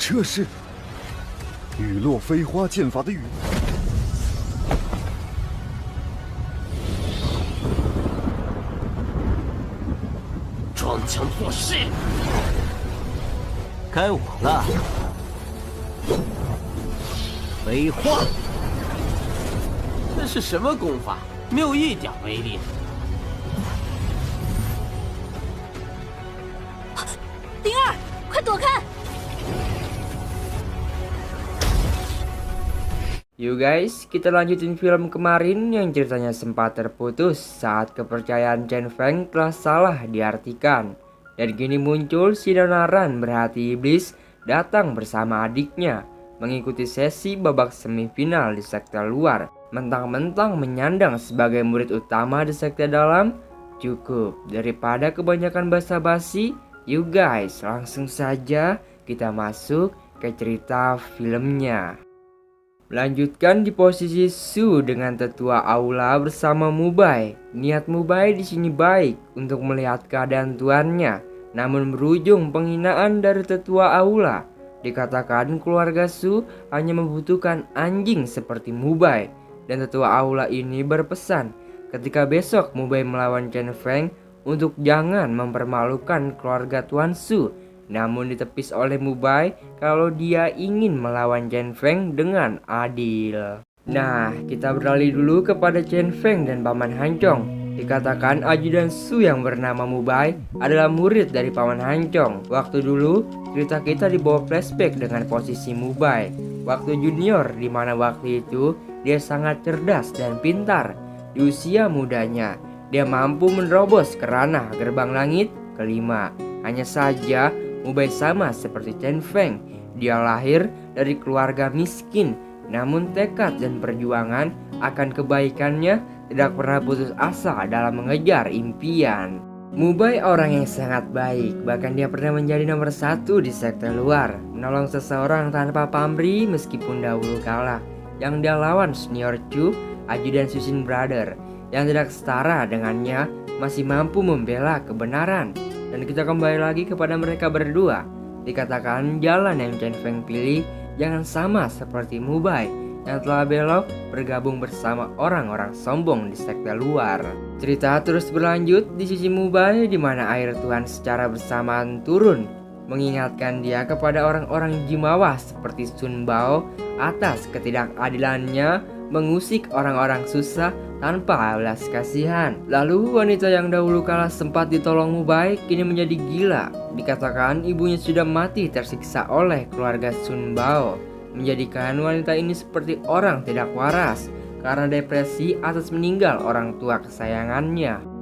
这是雨落飞花剑法的雨。装腔作势，该我了。飞花，这是什么功法？没有一点威力。灵儿，快躲开！ Yuk guys, kita lanjutin film kemarin yang ceritanya sempat terputus saat kepercayaan Chen Feng telah salah diartikan. Dan kini muncul si Nona Ran berhati iblis datang bersama adiknya mengikuti sesi babak semifinal di sekte luar. Mentang-mentang menyandang sebagai murid utama di sekte dalam, cukup daripada kebanyakan basa-basi. Yuk guys, langsung saja kita masuk ke cerita filmnya. Melanjutkan di posisi Su dengan tetua aula bersama Mubai. Niat Mubai di sini baik untuk melihat keadaan tuannya, namun berujung penghinaan dari tetua aula. Dikatakan keluarga Su hanya membutuhkan anjing seperti Mubai, dan tetua aula ini berpesan ketika besok Mubai melawan Chen Feng untuk jangan mempermalukan keluarga Tuan Su. Namun ditepis oleh Mubai kalau dia ingin melawan Chen Feng dengan adil. Nah, kita beralih dulu kepada Chen Feng dan Paman Hancong. Dikatakan ajudan Su yang bernama Mubai adalah murid dari Paman Hancong. Waktu dulu, cerita kita dibawa flashback dengan posisi Mubai waktu junior, di mana waktu itu dia sangat cerdas dan pintar. Di usia mudanya, dia mampu menerobos ke ranah gerbang langit kelima. Hanya saja Mubai sama seperti Chen Feng, dia lahir dari keluarga miskin, namun tekad dan perjuangan akan kebaikannya tidak pernah putus asa dalam mengejar impian. Mubai orang yang sangat baik, bahkan dia pernah menjadi nomor 1 di sekte luar, menolong seseorang tanpa pamrih meskipun dahulu kala. Yang dia lawan senior Chu, ajudan Susin Brother, yang tidak setara dengannya masih mampu membela kebenaran. Dan kita kembali lagi kepada mereka berdua. Dikatakan jalan yang Chen Feng pilih jangan sama seperti Mubai yang telah belok bergabung bersama orang-orang sombong di sekte luar. Cerita terus berlanjut di sisi Mubai, di mana air Tuhan secara bersamaan turun mengingatkan dia kepada orang-orang Jimawa seperti Sun Bao atas ketidakadilannya mengusik orang-orang susah tanpa belas kasihan. Lalu wanita yang dahulu kala sempat ditolong Mubai kini menjadi gila. Dikatakan ibunya sudah mati tersiksa oleh keluarga Sun Bao, menjadikan wanita ini seperti orang tidak waras karena depresi atas meninggal orang tua kesayangannya.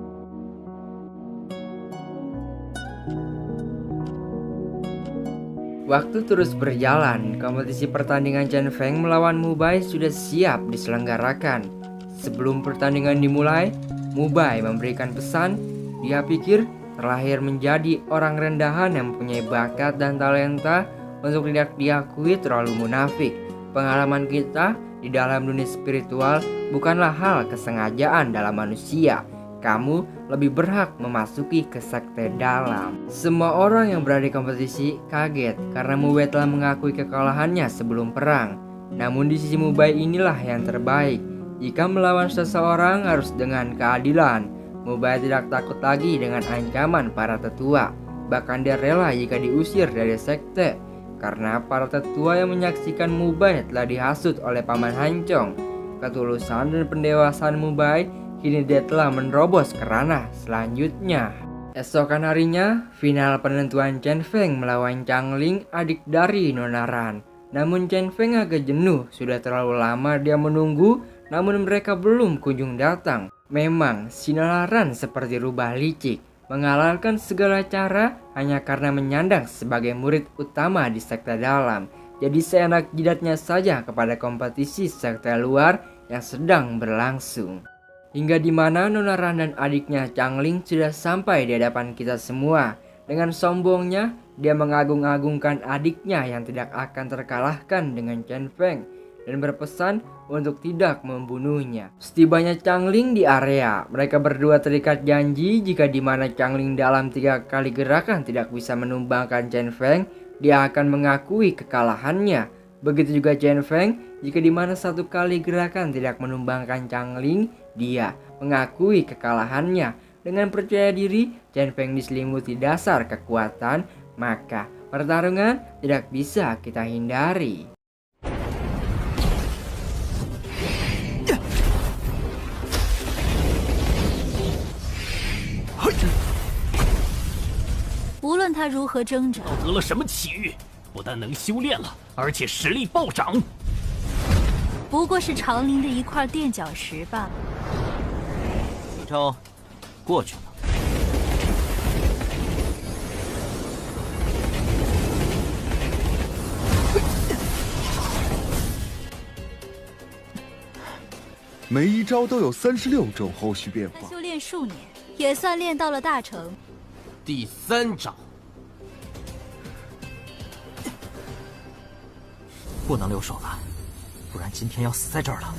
Waktu terus berjalan, kompetisi pertandingan Chen Feng melawan Mubai sudah siap diselenggarakan. Sebelum pertandingan dimulai, Mubai memberikan pesan. Dia pikir terlahir menjadi orang rendahan yang mempunyai bakat dan talenta untuk tidak diakui terlalu munafik. Pengalaman kita di dalam dunia spiritual bukanlah hal kesengajaan dalam manusia. Kamu lebih berhak memasuki ke sekte dalam. Semua orang yang berada di kompetisi kaget karena Mubai telah mengakui kekalahannya sebelum perang. Namun di sisi Mubai inilah yang terbaik. Jika melawan seseorang harus dengan keadilan. Mubai tidak takut lagi dengan ancaman para tetua. Bahkan dia rela jika diusir dari sekte, karena para tetua yang menyaksikan Mubai telah dihasut oleh Paman Hancong. Ketulusan dan pendewasaan Mubai, kini dia telah menerobos ke ranah selanjutnya. Esokan harinya, final penentuan Chen Feng melawan Changling, adik dari Nona Ran. Namun Chen Feng agak jenuh, sudah terlalu lama dia menunggu, namun mereka belum kunjung datang. Memang si Nona Ran seperti rubah licik, menghalalkan segala cara hanya karena menyandang sebagai murid utama di sekte dalam. Jadi seenak jidatnya saja kepada kompetisi sekte luar yang sedang berlangsung. Hingga di mana Nona Ran dan adiknya Changling sudah sampai di hadapan kita semua. Dengan sombongnya, dia mengagung-agungkan adiknya yang tidak akan terkalahkan dengan Chen Feng dan berpesan untuk tidak membunuhnya. Setibanya Changling di area, mereka berdua terikat janji jika di mana Changling dalam 3 kali gerakan tidak bisa menumbangkan Chen Feng, dia akan mengakui kekalahannya. Begitu juga Chen Feng, jika di mana satu kali gerakan tidak menumbangkan Changling, dia mengakui kekalahannya. Dengan percaya diri, Chen Feng diselimuti dasar kekuatan, maka pertarungan tidak bisa kita hindari. 无论他如何挣扎，得了什么奇遇？不但能修炼了，而且实力暴涨。不过是长林的一块垫脚石罢了。一招过去了。每一招都有36种后续变化。他修炼数年，也算练到了大成。第3招，不能留手了，不然今天要死在这儿了。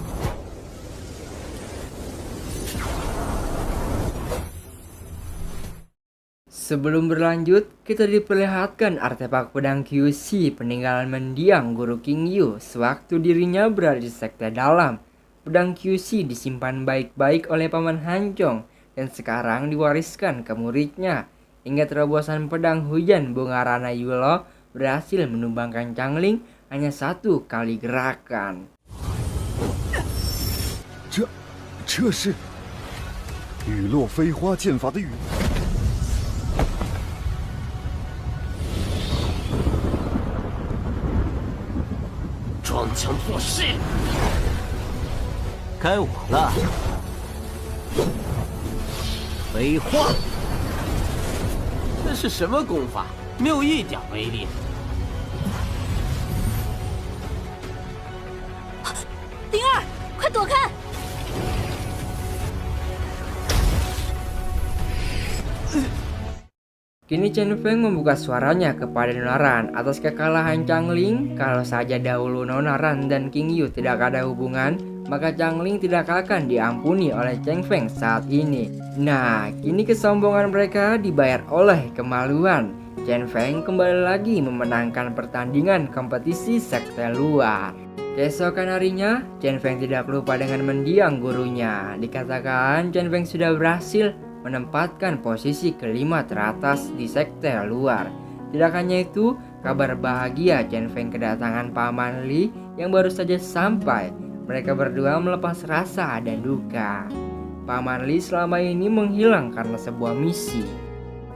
Sebelum berlanjut, kita diperlihatkan artefak pedang QC peninggalan mendiang guru King Yu sewaktu dirinya berada di sekte dalam. Pedang QC disimpan baik-baik oleh Paman Hancong dan sekarang diwariskan ke muridnya. Hingga terobosan pedang hujan bunga Rana Yulo berhasil menumbangkan Changling hanya 1 kali gerakan. 这是雨落飞花剑法的雨。 装腔作势，该我了。飞花，那是什么功法？没有一点威力。灵儿，快躲开！ Kini Chen Feng membuka suaranya kepada Nona Ran atas kekalahan Changling. Kalau saja dahulu Nona Ran dan King Yu tidak ada hubungan, maka Changling tidak akan diampuni oleh Chen Feng saat ini. Nah, kini kesombongan mereka dibayar oleh kemaluan. Chen Feng kembali lagi memenangkan pertandingan kompetisi sekte luar. Keesokan harinya, Chen Feng tidak lupa dengan mendiang gurunya. Dikatakan Chen Feng sudah berhasil menempatkan posisi kelima teratas di sekte luar. Tidak hanya itu, kabar bahagia Chen Feng kedatangan Paman Li yang baru saja sampai. Mereka berdua melepas rasa dan duka. Paman Li selama ini menghilang karena sebuah misi.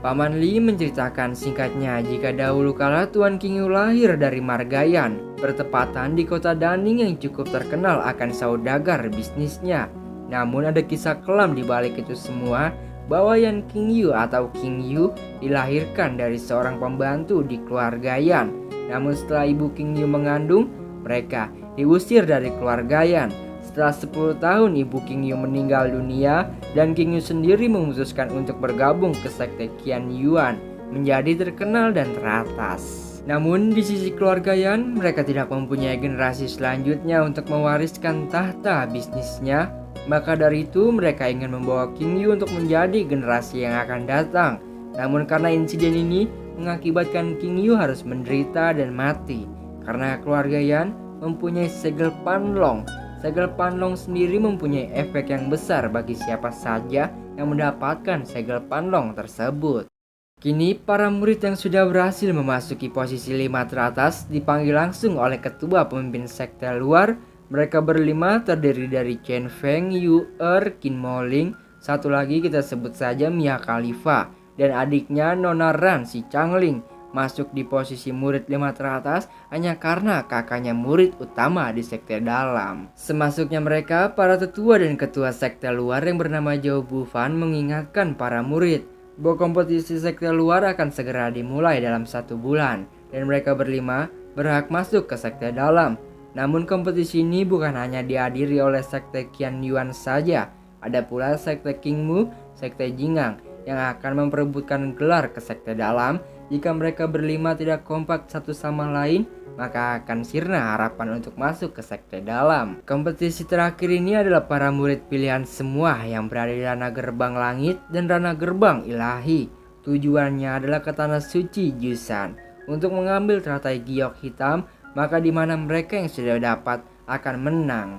Paman Li menceritakan singkatnya jika dahulu kala Tuan King Yu lahir dari Margayan, bertepatan di kota Daning yang cukup terkenal akan saudagar bisnisnya. Namun ada kisah kelam di balik itu semua, bahwa Yan King Yu atau King Yu dilahirkan dari seorang pembantu di keluarga Yan. Namun setelah ibu King Yu mengandung, mereka diusir dari keluarga Yan. Setelah 10 tahun ibu King Yu meninggal dunia dan King Yu sendiri memutuskan untuk bergabung ke sekte Qian Yuan, menjadi terkenal dan teratas. Namun di sisi keluarga Yan, mereka tidak mempunyai generasi selanjutnya untuk mewariskan tahta bisnisnya. Maka dari itu mereka ingin membawa King Yu untuk menjadi generasi yang akan datang. Namun karena insiden ini mengakibatkan King Yu harus menderita dan mati. Karena keluarga Yan mempunyai segel Panlong. Segel Panlong sendiri mempunyai efek yang besar bagi siapa saja yang mendapatkan segel Panlong tersebut. Kini para murid yang sudah berhasil memasuki posisi 5 teratas dipanggil langsung oleh ketua pemimpin sekte luar. Mereka berlima terdiri dari Chen Feng, Yu Qin Moling, satu lagi kita sebut saja Mia Khalifa, dan adiknya Nona Ran si Changling. Masuk di posisi murid 5 teratas hanya karena kakaknya murid utama di sekte dalam. Semasuknya mereka, para tetua dan ketua sekte luar yang bernama Zhou Bufan mengingatkan para murid bahwa kompetisi sekte luar akan segera dimulai dalam 1 bulan, dan mereka berlima berhak masuk ke sekte dalam. Namun kompetisi ini bukan hanya dihadiri oleh sekte Qian Yuan saja, ada pula sekte King Mu, sekte Jingang yang akan memperebutkan gelar ke sekte dalam. Jika mereka berlima tidak kompak satu sama lain, maka akan sirna harapan untuk masuk ke sekte dalam. Kompetisi terakhir ini adalah para murid pilihan semua yang berada di Rana Gerbang Langit dan Rana Gerbang Ilahi. Tujuannya adalah ke tanah suci Jusan untuk mengambil teratai giok hitam, maka di mana mereka yang sudah dapat akan menang.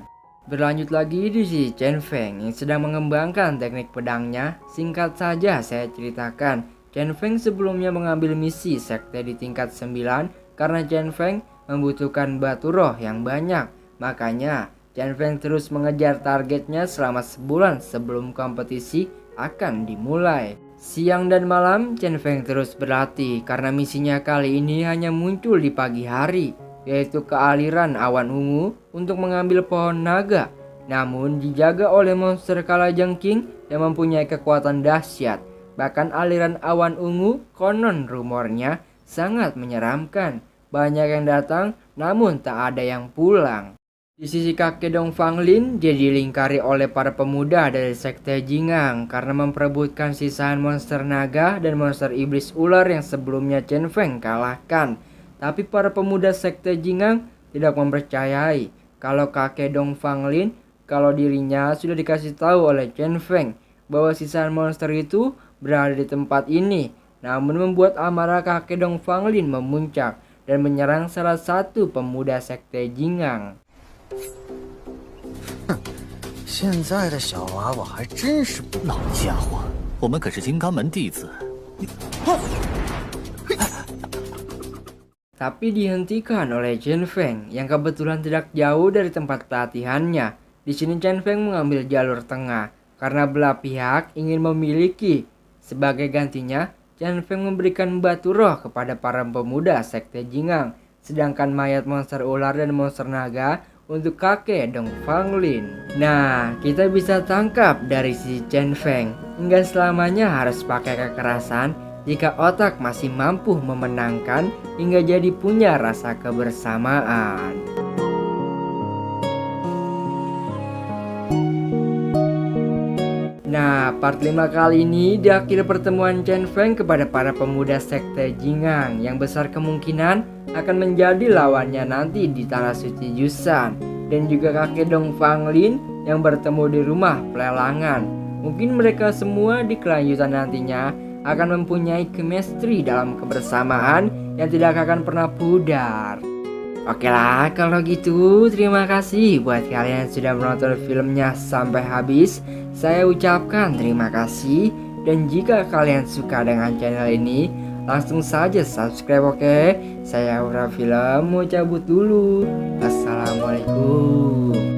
Berlanjut lagi di sisi Chen Feng yang sedang mengembangkan teknik pedangnya. Singkat saja saya ceritakan, Chen Feng sebelumnya mengambil misi sekte di tingkat 9 karena Chen Feng membutuhkan batu roh yang banyak. Makanya Chen Feng terus mengejar targetnya selama sebulan sebelum kompetisi akan dimulai. Siang dan malam Chen Feng terus berlatih karena misinya kali ini hanya muncul di pagi hari, yaitu ke aliran awan ungu untuk mengambil pohon naga. Namun dijaga oleh monster kalajengking yang mempunyai kekuatan dahsyat. Bahkan aliran awan ungu konon rumornya sangat menyeramkan. Banyak yang datang namun tak ada yang pulang. Di sisi kakek Dong Fanglin, dia dilingkari oleh para pemuda dari sekte Jingang karena memperebutkan sisaan monster naga dan monster iblis ular yang sebelumnya Chen Feng kalahkan. Tapi para pemuda sekte Jingang tidak mempercayai kalau kakek Dong Fanglin kalau dirinya sudah dikasih tahu oleh Chen Feng bahwa sisaan monster itu berada di tempat ini. Namun membuat amarah kakek Dong Fanglin memuncak dan menyerang salah satu pemuda sekte Jingang. 现在的小娃娃还真是不……老家伙，我们可是金刚门弟子。 Tapi dihentikan oleh Chen Feng yang kebetulan tidak jauh dari tempat pelatihannya. Di sini Chen Feng mengambil jalur tengah karena belah pihak ingin memiliki. Sebagai gantinya, Chen Feng memberikan batu roh kepada para pemuda sekte Jingang, sedangkan mayat monster ular dan monster naga untuk kakek Dong Fanglin. Nah, kita bisa tangkap dari si Chen Feng, enggak selamanya harus pakai kekerasan jika otak masih mampu memenangkan hingga jadi punya rasa kebersamaan. Nah, part 5 kali ini di akhir pertemuan Chen Feng kepada para pemuda sekte Jingang yang besar kemungkinan akan menjadi lawannya nanti di Tanah Suci Jusan, dan juga kakek Dong Fanglin yang bertemu di rumah pelelangan. Mungkin mereka semua di kelanjutan nantinya akan mempunyai chemistry dalam kebersamaan yang tidak akan pernah pudar. Oke lah, kalau gitu terima kasih buat kalian yang sudah menonton filmnya sampai habis. Saya ucapkan terima kasih, dan jika kalian suka dengan channel ini, langsung saja subscribe, oke? Saya Aura Film mau cabut dulu. Assalamualaikum.